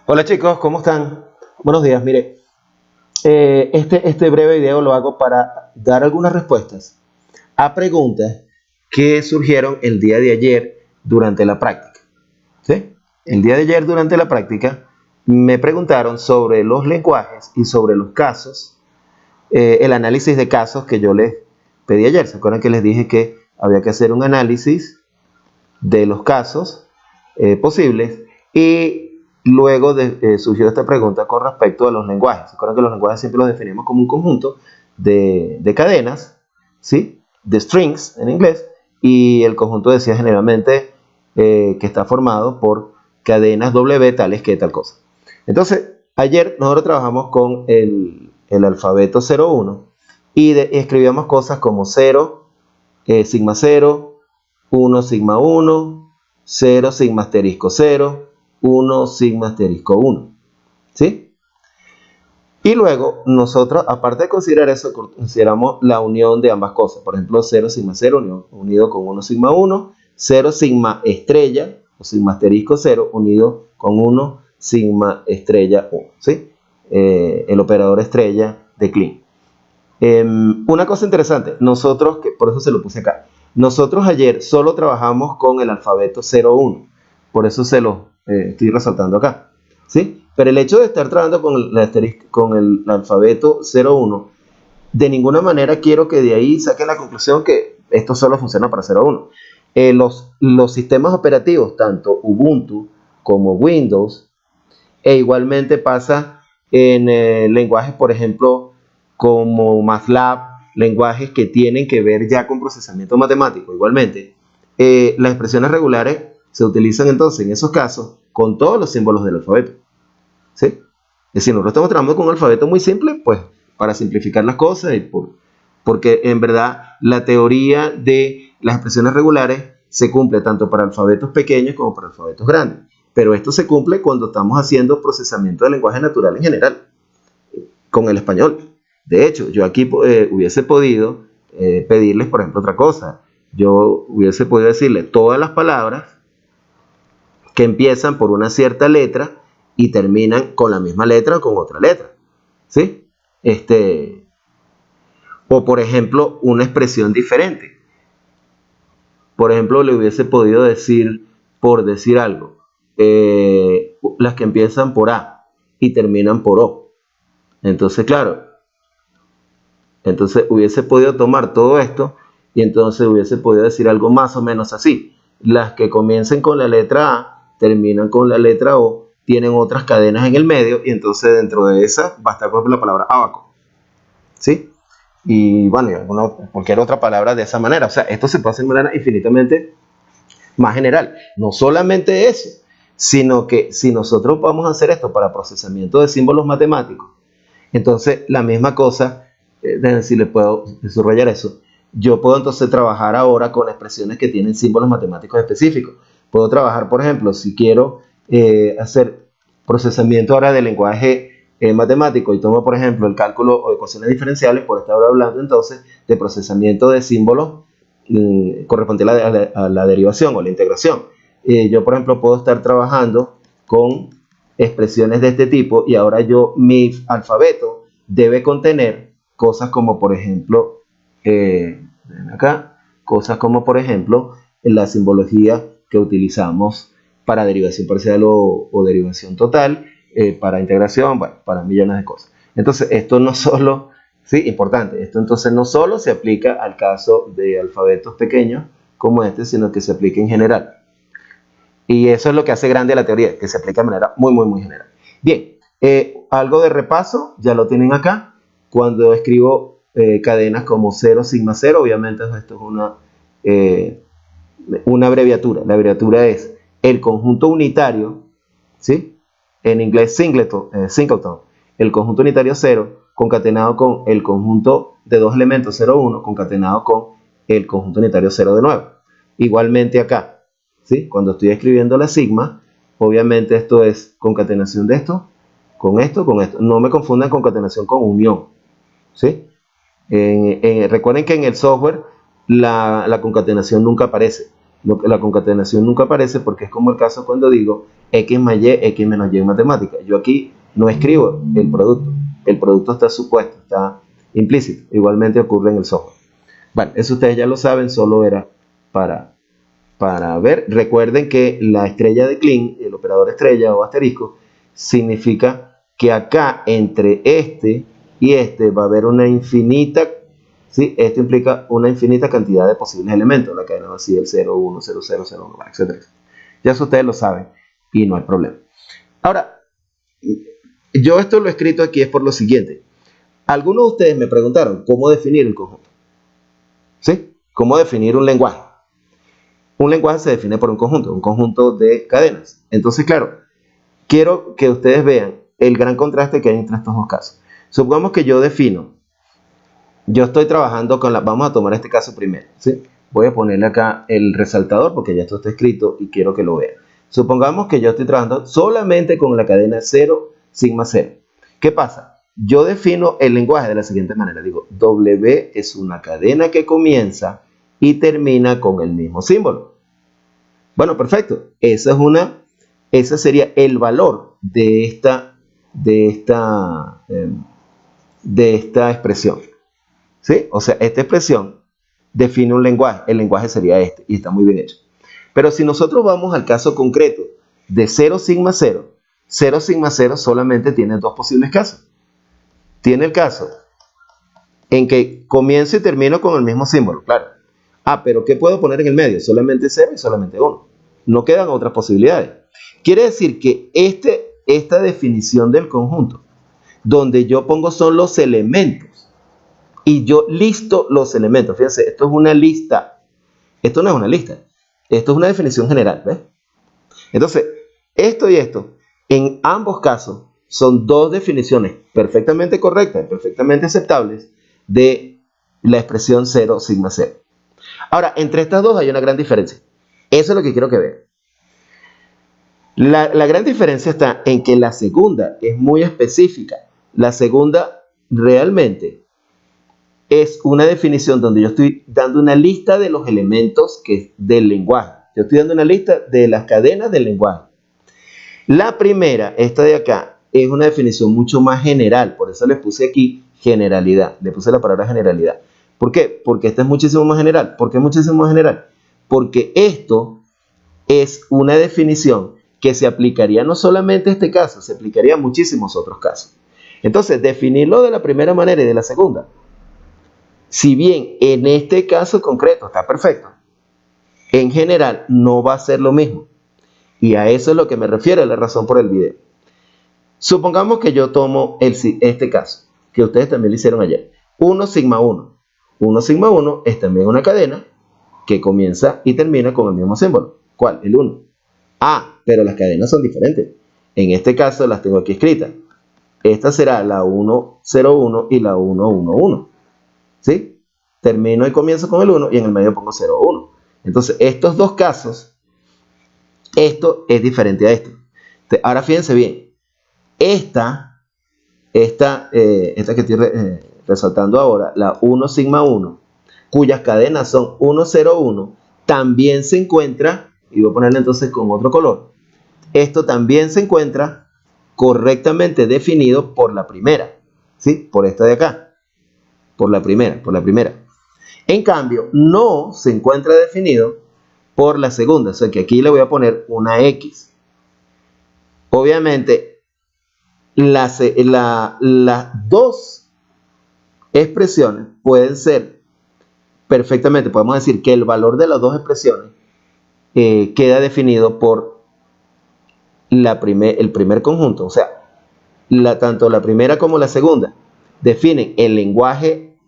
Hola chicos, ¿cómo están? Buenos días, mire, este breve video lo hago para dar algunas respuestas a preguntas que surgieron el día de ayer durante la práctica. ¿Sí? El día de ayer durante la práctica me preguntaron sobre los lenguajes y sobre los casos, el análisis de casos que yo les pedí ayer. ¿Se acuerdan que les dije que había que hacer un análisis de los casos posibles? Y luego surgió esta pregunta con respecto a los lenguajes. ¿Se acuerdan que los lenguajes siempre los definimos como un conjunto de cadenas, ¿sí? De strings en inglés, y el conjunto decía generalmente que está formado por cadenas W tales que tal cosa. Entonces, ayer nosotros trabajamos con el alfabeto 01 y escribíamos cosas como 0, sigma 0, 1 sigma 1, 0 sigma asterisco 0, 1 sigma asterisco 1, ¿sí? Y luego nosotros, aparte de considerar eso, consideramos la unión de ambas cosas. Por ejemplo, 0 sigma 0 unido con 1 sigma 1, 0 sigma estrella o sigma asterisco 0 unido con 1 sigma estrella 1, ¿sí? El operador estrella de Kleene. Una cosa interesante, nosotros, que por eso se lo puse acá, nosotros ayer solo trabajamos con el alfabeto 01, por eso se lo estoy resaltando acá, ¿sí? Pero el hecho de estar trabajando con el alfabeto 01, de ninguna manera quiero que de ahí saquen la conclusión que esto solo funciona para 01. Los sistemas operativos, tanto Ubuntu como Windows, e igualmente pasa en lenguajes, por ejemplo, como MATLAB, lenguajes que tienen que ver ya con procesamiento matemático. Igualmente, las expresiones regulares se utilizan entonces en esos casos con todos los símbolos del alfabeto, ¿sí? Es decir, nosotros estamos trabajando con un alfabeto muy simple, pues para simplificar las cosas y porque en verdad la teoría de las expresiones regulares se cumple tanto para alfabetos pequeños como para alfabetos grandes. Pero esto se cumple cuando estamos haciendo procesamiento de lenguaje natural en general, con el español. De hecho, yo aquí hubiese podido pedirles, por ejemplo, otra cosa. Yo hubiese podido decirles todas las palabras que empiezan por una cierta letra y terminan con la misma letra o con otra letra, ¿sí? O por ejemplo, una expresión diferente. Por ejemplo, le hubiese podido decir, por decir algo, las que empiezan por A y terminan por O. Entonces, claro, entonces hubiese podido tomar todo esto y entonces hubiese podido decir algo más o menos así. Las que comiencen con la letra A, terminan con la letra O, tienen otras cadenas en el medio y entonces dentro de esas va a estar por ejemplo la palabra abaco, ¿sí? Y bueno, cualquier otra palabra de esa manera. O sea, esto se puede hacer de manera infinitamente más general. No solamente eso, sino que si nosotros vamos a hacer esto para procesamiento de símbolos matemáticos, entonces la misma cosa, si le puedo subrayar eso, yo puedo entonces trabajar ahora con expresiones que tienen símbolos matemáticos específicos. Puedo trabajar, por ejemplo, si quiero hacer procesamiento ahora de lenguaje matemático y tomo, por ejemplo, el cálculo o ecuaciones diferenciales, por estar hablando entonces de procesamiento de símbolos correspondiente a la derivación o la integración. Yo, por ejemplo, puedo estar trabajando con expresiones de este tipo y ahora mi alfabeto debe contener cosas como, por ejemplo, acá, cosas como, por ejemplo, la simbología que utilizamos para derivación parcial o derivación total, para integración, bueno, para millones de cosas. Entonces, esto no solo, sí, importante, esto entonces no solo se aplica al caso de alfabetos pequeños como este, sino que se aplica en general. Y eso es lo que hace grande la teoría, que se aplica de manera muy, muy, muy general. Bien, algo de repaso, ya lo tienen acá. Cuando escribo cadenas como 0, sigma 0, obviamente esto es una abreviatura. La abreviatura es el conjunto unitario, ¿sí? En inglés singleton, el conjunto unitario 0 concatenado con el conjunto de dos elementos 0, 1 concatenado con el conjunto unitario 0 de nuevo. Igualmente acá, ¿sí? Cuando estoy escribiendo la sigma, obviamente esto es concatenación de esto, con esto, con esto. No me confundan concatenación con unión, ¿sí? Recuerden que en el software la concatenación nunca aparece. La concatenación nunca aparece porque es como el caso cuando digo x más y, x menos y en matemática. Yo aquí no escribo el producto está supuesto, está implícito. Igualmente ocurre en el software. Bueno, eso ustedes ya lo saben, solo era para ver. Recuerden que la estrella de Kleene, el operador estrella o asterisco, significa que acá entre este y este va a haber una infinita, ¿sí? Esto implica una infinita cantidad de posibles elementos, la cadena vacía del 0, 1, 0, 0, 0, 1, etc. Ya eso ustedes lo saben y no hay problema. Ahora, yo esto lo he escrito aquí es por lo siguiente. Algunos de ustedes me preguntaron cómo definir el conjunto. ¿Sí? ¿Cómo definir un lenguaje? Un lenguaje se define por un conjunto de cadenas. Entonces, claro, quiero que ustedes vean el gran contraste que hay entre estos dos casos. Supongamos que yo estoy trabajando con vamos a tomar este caso primero, ¿sí? Voy a ponerle acá el resaltador porque ya esto está escrito y quiero que lo vean. Supongamos que yo estoy trabajando solamente con la cadena 0, sigma 0. ¿Qué pasa? Yo defino el lenguaje de la siguiente manera. Digo, W es una cadena que comienza y termina con el mismo símbolo. Bueno, perfecto. Ese sería el valor de esta expresión. ¿Sí? O sea, esta expresión define un lenguaje. El lenguaje sería este y está muy bien hecho. Pero si nosotros vamos al caso concreto de 0 sigma 0, 0 sigma 0 solamente tiene dos posibles casos. Tiene el caso en que comienzo y termino con el mismo símbolo, claro. Pero ¿qué puedo poner en el medio? Solamente 0 y solamente 1. No quedan otras posibilidades. Quiere decir que esta definición del conjunto, donde yo pongo son los elementos, y yo listo los elementos. Fíjense, esto es una lista. Esto no es una lista. Esto es una definición general, ¿ves? Entonces, esto y esto, en ambos casos, son dos definiciones perfectamente correctas, perfectamente aceptables de la expresión 0 sigma 0. Ahora, entre estas dos hay una gran diferencia. Eso es lo que quiero que vean. La gran diferencia está en que la segunda es muy específica. La segunda realmente es una definición donde yo estoy dando una lista de los elementos del lenguaje. Yo estoy dando una lista de las cadenas del lenguaje. La primera, esta de acá, es una definición mucho más general. Por eso les puse aquí generalidad. Le puse la palabra generalidad. ¿Por qué? Porque esta es muchísimo más general. ¿Por qué es muchísimo más general? Porque esto es una definición que se aplicaría no solamente a este caso, se aplicaría a muchísimos otros casos. Entonces, definirlo de la primera manera y de la segunda, si bien en este caso concreto está perfecto, en general no va a ser lo mismo. Y a eso es lo que me refiero, la razón por el video. Supongamos que yo tomo este caso, que ustedes también lo hicieron ayer. 1 sigma 1. 1 sigma 1 es también una cadena que comienza y termina con el mismo símbolo. ¿Cuál? El 1. Pero las cadenas son diferentes. En este caso las tengo aquí escritas. Esta será la 101 y la 111. ¿Sí? Termino y comienzo con el 1 y en el medio pongo 01. Entonces, estos dos casos, esto es diferente a esto. Ahora fíjense bien. Esta que estoy resaltando ahora, la 1 sigma 1, cuyas cadenas son 101, también se encuentra, y voy a ponerle entonces con otro color, esto también se encuentra correctamente definido por la primera, ¿sí? Por esta de acá, por la primera. En cambio, no se encuentra definido por la segunda, o sea que aquí le voy a poner una X. Obviamente, las dos expresiones pueden ser perfectamente, podemos decir que el valor de las dos expresiones queda definido por el primer conjunto, o sea, tanto la primera como la segunda definen el lenguaje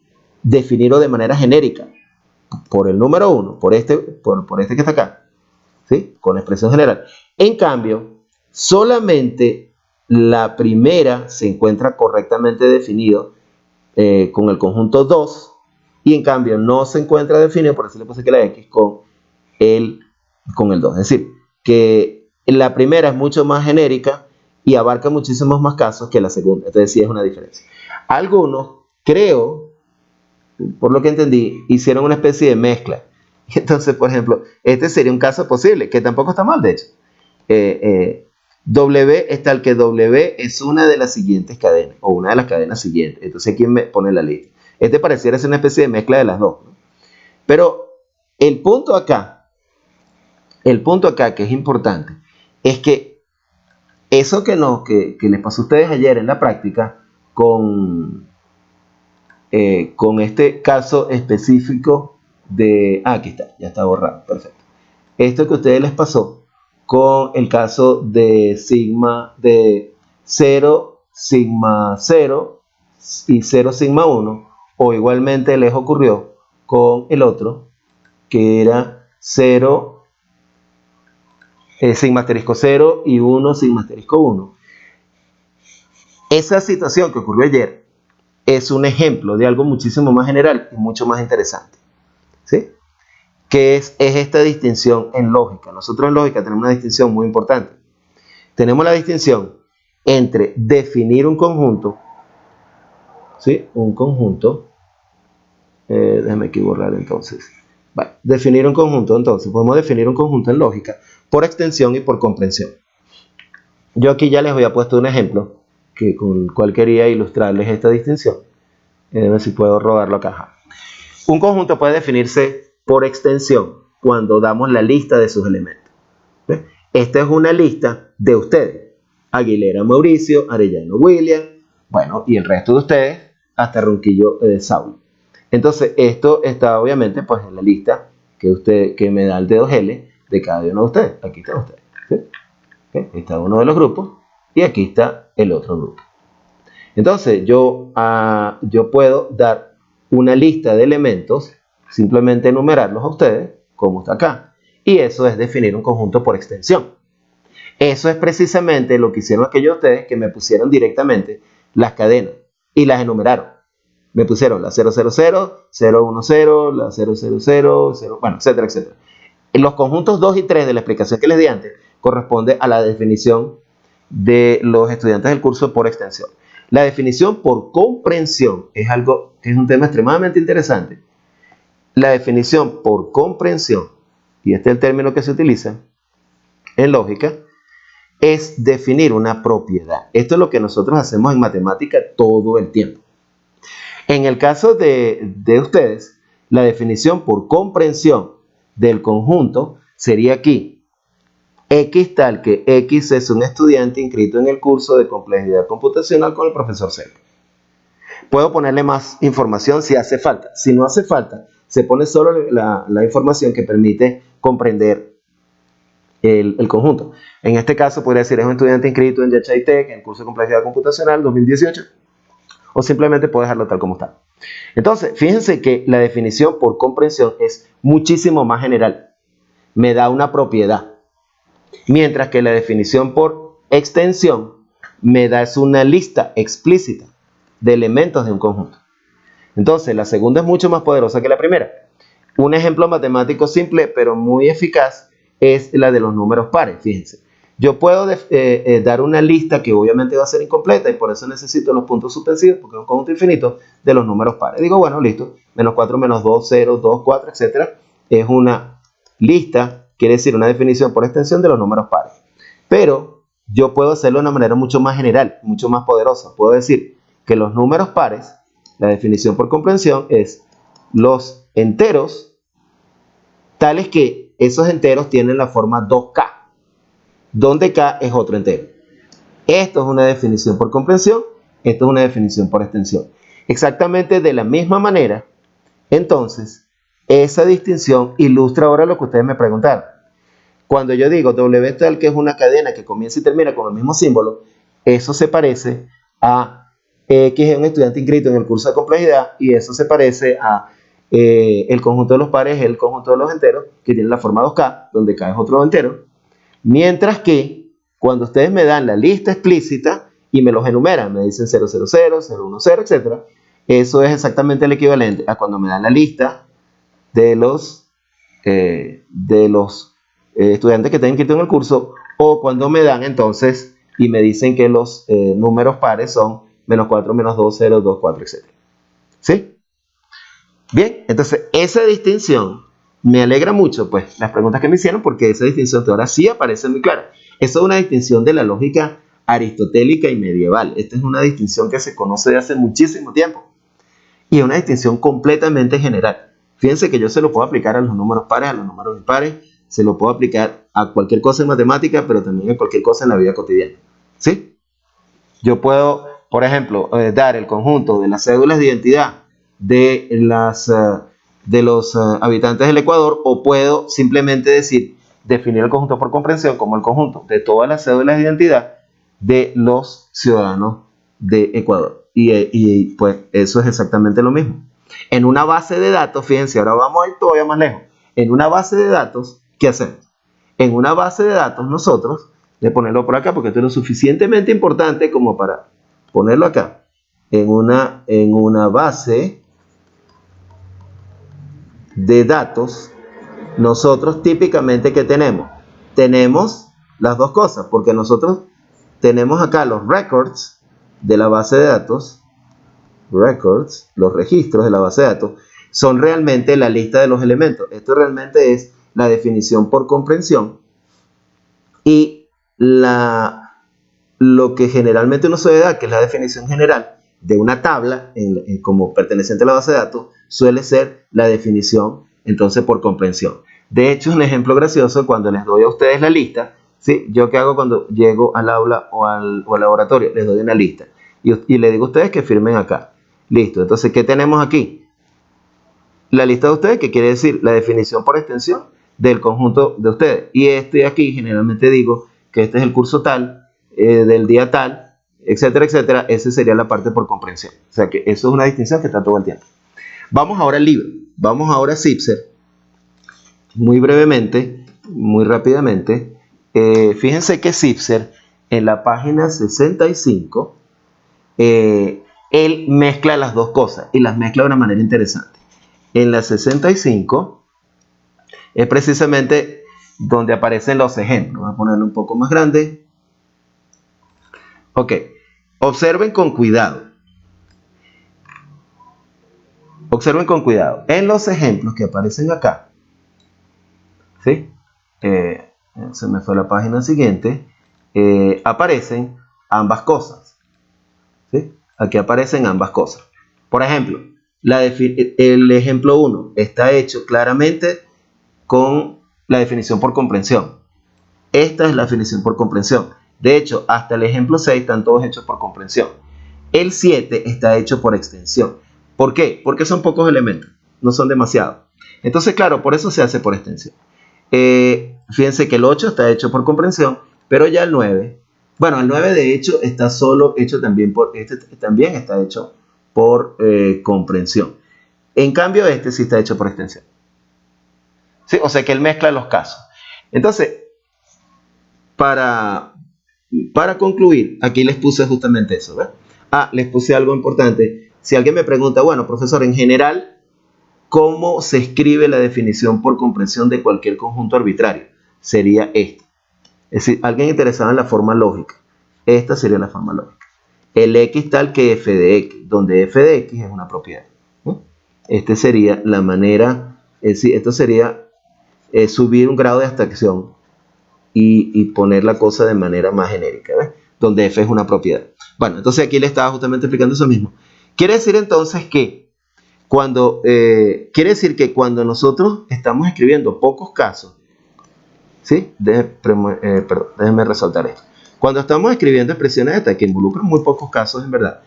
definido de manera genérica por el número 1, por este que está acá, ¿sí? Con la expresión general. En cambio, solamente la primera se encuentra correctamente definido con el conjunto 2, y en cambio no se encuentra definido, por eso le puse que la X, con el 2. Es decir, que la primera es mucho más genérica y abarca muchísimos más casos que la segunda. Entonces sí es una diferencia. Algunos, creo, por lo que entendí, hicieron una especie de mezcla Entonces, por ejemplo, este sería un caso posible, que tampoco está mal, de hecho. W es tal que W es una de las siguientes cadenas, o una de las cadenas siguientes. Entonces, ¿quién me pone la lista? Este pareciera ser una especie de mezcla de las dos, ¿no? Pero el punto acá, que es importante, es que eso que les pasó a ustedes ayer en la práctica con este caso específico de... aquí está, ya está borrado, perfecto. Esto que a ustedes les pasó con el caso de sigma de 0, sigma 0 y 0, sigma 1, o igualmente les ocurrió con el otro, que era 0, sigma asterisco 0 y 1, sigma asterisco 1. Esa situación que ocurrió ayer es un ejemplo de algo muchísimo más general y mucho más interesante, ¿sí? Que es esta distinción en lógica. Nosotros en lógica tenemos una distinción muy importante. Tenemos la distinción entre definir un conjunto, ¿sí? Un conjunto, déjame aquí borrar entonces. Vale, definir un conjunto, entonces, podemos definir un conjunto en lógica por extensión y por comprensión. Yo aquí ya les había puesto un ejemplo con el cual quería ilustrarles esta distinción. A ver si puedo robarlo acá. Un conjunto puede definirse por extensión cuando damos la lista de sus elementos. ¿Ves? Esta es una lista de ustedes. Aguilera Mauricio, Arellano William, bueno, y el resto de ustedes, hasta Ronquillo Saulo. Entonces, esto está obviamente pues en la lista que me da el dedo L de cada uno de ustedes. Aquí están ustedes. ¿Sí? ¿Okay? Aquí está uno de los grupos y aquí está el otro grupo. Entonces, yo puedo dar una lista de elementos, simplemente enumerarlos a ustedes, como está acá. Y eso es definir un conjunto por extensión. Eso es precisamente lo que hicieron aquellos de ustedes que me pusieron directamente las cadenas y las enumeraron. Me pusieron la 000, 010, la 000, bueno, etcétera, etcétera. En los conjuntos 2 y 3 de la explicación que les di antes corresponde a la definición de los estudiantes del curso por extensión. La definición por comprensión es algo que es un tema extremadamente interesante. La definición por comprensión, y este es el término que se utiliza en lógica, es definir una propiedad. Esto es lo que nosotros hacemos en matemática todo el tiempo. En el caso de ustedes, la definición por comprensión del conjunto sería aquí. X tal que X es un estudiante inscrito en el curso de complejidad computacional con el profesor C. Puedo ponerle más información si hace falta. Si no hace falta, se pone solo la información que permite comprender el conjunto. En este caso podría decir es un estudiante inscrito en Yachay-Tech en el curso de complejidad computacional 2018, o simplemente puedo dejarlo tal como está. Entonces, fíjense que la definición por comprensión es muchísimo más general. Me da una propiedad. Mientras que la definición por extensión me da una lista explícita de elementos de un conjunto. Entonces, la segunda es mucho más poderosa que la primera. Un ejemplo matemático simple, pero muy eficaz, es la de los números pares. Fíjense, yo puedo dar una lista que obviamente va a ser incompleta y por eso necesito los puntos suspensivos, porque es un conjunto infinito de los números pares. Digo, bueno, listo, menos 4, menos 2, 0, 2, 4, etc. Es una lista, quiere decir una definición por extensión de los números pares. Pero yo puedo hacerlo de una manera mucho más general, mucho más poderosa. Puedo decir que los números pares, la definición por comprensión es los enteros tales que esos enteros tienen la forma 2K, donde K es otro entero. Esto es una definición por comprensión, esto es una definición por extensión. Exactamente de la misma manera, entonces, esa distinción ilustra ahora lo que ustedes me preguntaron. Cuando yo digo W tal que es una cadena que comienza y termina con el mismo símbolo, eso se parece a X es un estudiante inscrito en el curso de complejidad y eso se parece a el conjunto de los pares es el conjunto de los enteros que tiene la forma 2K, donde K es otro entero. Mientras que cuando ustedes me dan la lista explícita y me los enumeran, me dicen 000, 010, etc. Eso es exactamente el equivalente a cuando me dan la lista de los estudiantes que están inscritos en el curso, o cuando me dan entonces y me dicen que los números pares son menos 4, menos 2, 0, 2, 4, etc. ¿Sí? Bien, entonces esa distinción Me alegra mucho, pues, las preguntas que me hicieron, porque esa distinción ahora sí aparece muy clara. Eso es una distinción de la lógica aristotélica y medieval. Esta es una distinción que se conoce de hace muchísimo tiempo. Y es una distinción completamente general. Fíjense que yo se lo puedo aplicar a los números pares, a los números impares, se lo puedo aplicar a cualquier cosa en matemática, pero también a cualquier cosa en la vida cotidiana. ¿Sí? Yo puedo, por ejemplo, dar el conjunto de las cédulas de identidad de los habitantes del Ecuador, o puedo simplemente definir el conjunto por comprensión como el conjunto de todas las cédulas de identidad de los ciudadanos de Ecuador. Y pues eso es exactamente lo mismo. En una base de datos, fíjense, ahora vamos a ir todavía más lejos. En una base de datos, ¿qué hacemos? En una base de datos nosotros, de ponerlo por acá, porque esto es lo suficientemente importante como para ponerlo acá. En una base de datos, nosotros típicamente, ¿qué tenemos? Tenemos las dos cosas, porque nosotros tenemos acá los records de la base de datos. Records, los registros de la base de datos, son realmente la lista de los elementos. Esto realmente es la definición por comprensión, y lo que generalmente uno suele dar, que es la definición general de una tabla como perteneciente a la base de datos, suele ser la definición entonces por comprensión. De hecho, es un ejemplo gracioso cuando les doy a ustedes la lista. ¿Sí? Yo qué hago cuando llego al aula o al laboratorio, les doy una lista y les digo a ustedes que firmen acá. Listo, entonces, ¿qué tenemos aquí? La lista de ustedes, que quiere decir la definición por extensión del conjunto de ustedes. Y este de aquí, generalmente digo que este es el curso tal, del día tal, etcétera, etcétera. Esa sería la parte por comprensión. O sea que eso es una distinción que está todo el tiempo. Vamos ahora al libro. Vamos ahora a Zipser. Muy brevemente, muy rápidamente. Fíjense que Zipser, en la página 65, él mezcla las dos cosas y las mezcla de una manera interesante. En la 65 es precisamente donde aparecen los ejemplos. Voy a ponerlo un poco más grande. Ok, observen con cuidado. Observen con cuidado. En los ejemplos que aparecen acá, ¿sí? Se me fue la página siguiente. Aparecen ambas cosas. ¿Sí? Aquí aparecen ambas cosas. Por ejemplo, el ejemplo 1 está hecho claramente con la definición por comprensión. Esta es la definición por comprensión. De hecho, hasta el ejemplo 6 están todos hechos por comprensión. El 7 está hecho por extensión. ¿Por qué? Porque son pocos elementos, no son demasiados. Entonces, claro, por eso se hace por extensión. Fíjense que el 8 está hecho por comprensión, pero ya el 9, bueno, el 9 de hecho está solo hecho también también está hecho por comprensión. En cambio, este sí está hecho por extensión. ¿Sí? O sea que él mezcla los casos. Entonces, para concluir, aquí les puse justamente eso, ¿ves? Les puse algo importante. Si alguien me pregunta, bueno, profesor, en general, ¿cómo se escribe la definición por comprensión de cualquier conjunto arbitrario? Sería esta. Es decir, alguien interesado en la forma lógica. Esta sería la forma lógica. El x tal que f de x, donde f de x es una propiedad. ¿No? Esta sería la manera, es decir, esto sería subir un grado de abstracción y poner la cosa de manera más genérica, ¿ves? Donde f es una propiedad. Bueno, entonces aquí le estaba justamente explicando eso mismo. Quiere decir entonces que cuando nosotros estamos escribiendo pocos casos, ¿sí? Déjenme resaltar esto. Cuando estamos escribiendo expresiones estas que involucran muy pocos casos, en verdad,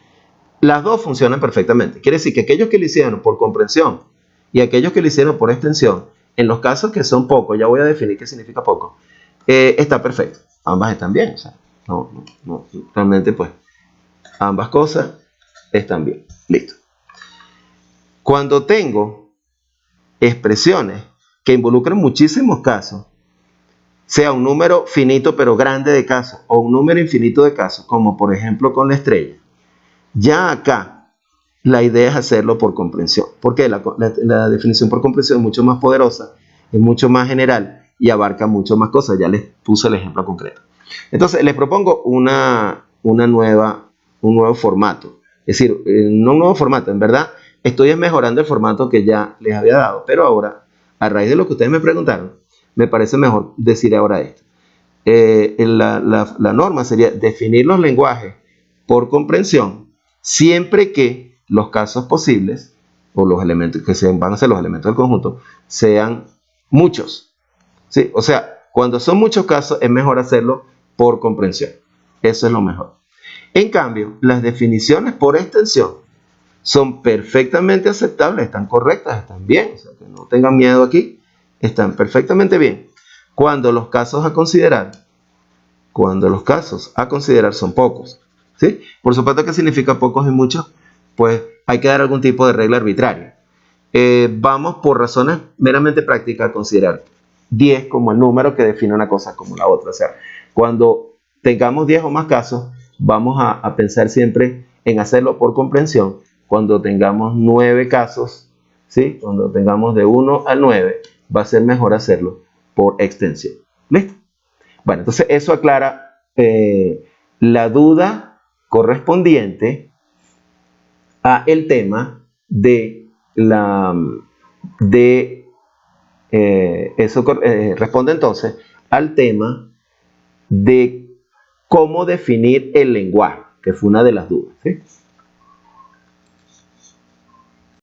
las dos funcionan perfectamente. Quiere decir que aquellos que lo hicieron por comprensión y aquellos que lo hicieron por extensión, en los casos que son pocos, ya voy a definir qué significa poco, está perfecto. Ambas están bien. O sea, realmente, pues, ambas cosas están bien. Listo. Cuando tengo expresiones que involucran muchísimos casos, sea un número finito pero grande de casos o un número infinito de casos, como por ejemplo con la estrella, ya acá la idea es hacerlo por comprensión, porque la definición por comprensión es mucho más poderosa, es mucho más general y abarca mucho más cosas. Ya les puse el ejemplo concreto. Entonces les propongo un nuevo formato, es decir, no un nuevo formato, en verdad estoy mejorando el formato que ya les había dado, pero ahora a raíz de lo que ustedes me preguntaron, me parece mejor decir ahora esto. La norma sería definir los lenguajes por comprensión siempre que los casos posibles o los elementos que van a ser los elementos del conjunto sean muchos, ¿sí? O sea, cuando son muchos casos es mejor hacerlo por comprensión. Eso es lo mejor. En cambio, las definiciones por extensión son perfectamente aceptables, están correctas, están bien, o sea, que no tengan miedo aquí, están perfectamente bien. Cuando los casos a considerar son pocos, ¿sí? Por supuesto que significa pocos y muchos, pues hay que dar algún tipo de regla arbitraria. Vamos por razones meramente prácticas a considerar 10 como el número que define una cosa como la otra. O sea, cuando tengamos 10 o más casos, vamos a pensar siempre en hacerlo por comprensión. Cuando tengamos 9 casos, ¿sí? Cuando tengamos de 1 al 9, va a ser mejor hacerlo por extensión. ¿Listo? Bueno, entonces eso aclara la duda correspondiente a el tema de eso responde entonces al tema de cómo definir el lenguaje, que fue una de las dudas, ¿sí?